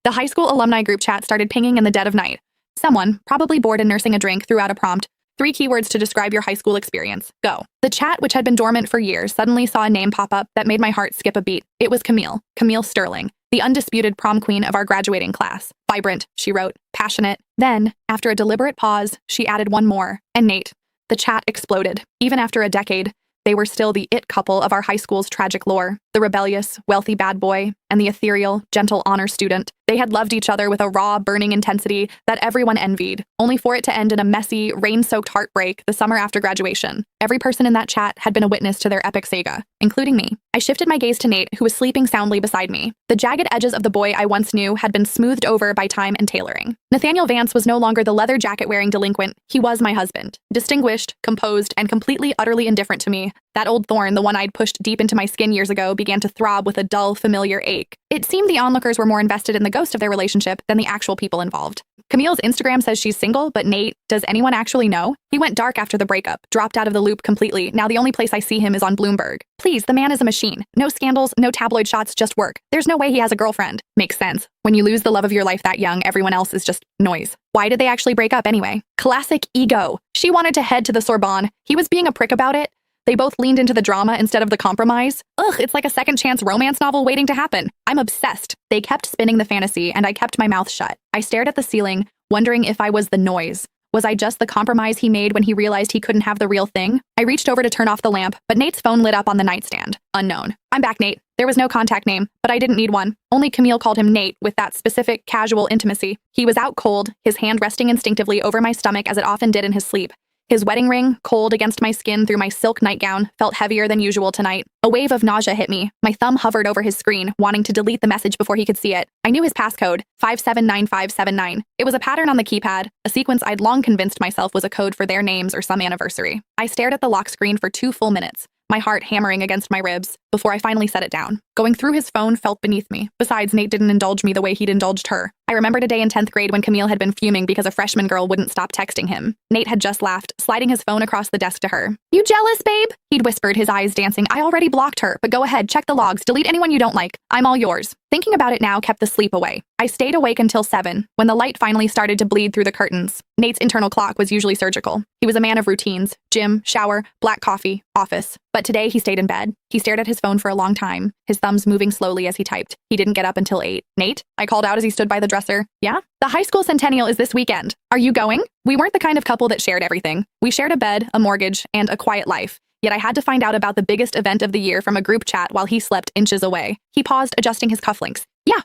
The high school alumni group chat started pinging in the dead of night. Someone, probably bored and nursing a drink, threw out a prompt. 3 keywords to describe your high school experience. Go. The chat, which had been dormant for years, suddenly saw a name pop up that made my heart skip a beat. It was Camille Sterling, the undisputed prom queen of our graduating class. Vibrant, she wrote, passionate. Then, after a deliberate pause, she added one more, and Nate. The chat exploded. Even after a decade, they were still the it couple of our high school's tragic lore, the rebellious, wealthy bad boy, and the ethereal, gentle honor student. They had loved each other with a raw, burning intensity that everyone envied, only for it to end in a messy, rain-soaked heartbreak the summer after graduation. Every person in that chat had been a witness to their epic saga, including me. I shifted my gaze to Nate, who was sleeping soundly beside me. The jagged edges of the boy I once knew had been smoothed over by time and tailoring. Nathaniel Vance was no longer the leather jacket-wearing delinquent. He was my husband. Distinguished, composed, and completely, utterly indifferent to me. That old thorn, the one I'd pushed deep into my skin years ago, began to throb with a dull, familiar ache. It seemed the onlookers were more invested in the ghost of their relationship than the actual people involved. Camille's Instagram says she's single, but Nate, does anyone actually know? He went dark after the breakup, dropped out of the loop completely. Now the only place I see him is on Bloomberg. Please, the man is a machine. No scandals, no tabloid shots, just work. There's no way he has a girlfriend. Makes sense. When you lose the love of your life that young, everyone else is just noise. Why did they actually break up anyway? Classic ego. She wanted to head to the Sorbonne. He was being a prick about it. They both leaned into the drama instead of the compromise. Ugh, it's like a second chance romance novel waiting to happen. I'm obsessed. They kept spinning the fantasy, and I kept my mouth shut. I stared at the ceiling, wondering if I was the noise. Was I just the compromise he made when he realized he couldn't have the real thing? I reached over to turn off the lamp, but Nate's phone lit up on the nightstand. Unknown. I'm back, Nate. There was no contact name, but I didn't need one. Only Camille called him Nate with that specific, casual intimacy. He was out cold, his hand resting instinctively over my stomach as it often did in his sleep. His wedding ring, cold against my skin through my silk nightgown, felt heavier than usual tonight. A wave of nausea hit me. My thumb hovered over his screen, wanting to delete the message before he could see it. I knew his passcode, 579579. It was a pattern on the keypad, a sequence I'd long convinced myself was a code for their names or some anniversary. I stared at the lock screen for 2 full minutes, my heart hammering against my ribs, before I finally set it down. Going through his phone felt beneath me. Besides, Nate didn't indulge me the way he'd indulged her. I remembered a day in 10th grade when Camille had been fuming because a freshman girl wouldn't stop texting him. Nate had just laughed, sliding his phone across the desk to her. "You jealous, babe?" He'd whispered, his eyes dancing. "I already blocked her, but go ahead, check the logs, delete anyone you don't like. I'm all yours." Thinking about it now kept the sleep away. I stayed awake until 7, when the light finally started to bleed through the curtains. Nate's internal clock was usually surgical. He was a man of routines: gym, shower, black coffee, office. But today he stayed in bed. He stared at his phone for a long time, his thumbs moving slowly as he typed. He didn't get up until 8. "Nate?" I called out as he stood by the dresser. "Yeah?" "The high school centennial is this weekend. Are you going?" We weren't the kind of couple that shared everything. We shared a bed, a mortgage, and a quiet life. Yet I had to find out about the biggest event of the year from a group chat while he slept inches away. He paused, adjusting his cufflinks. "Yeah,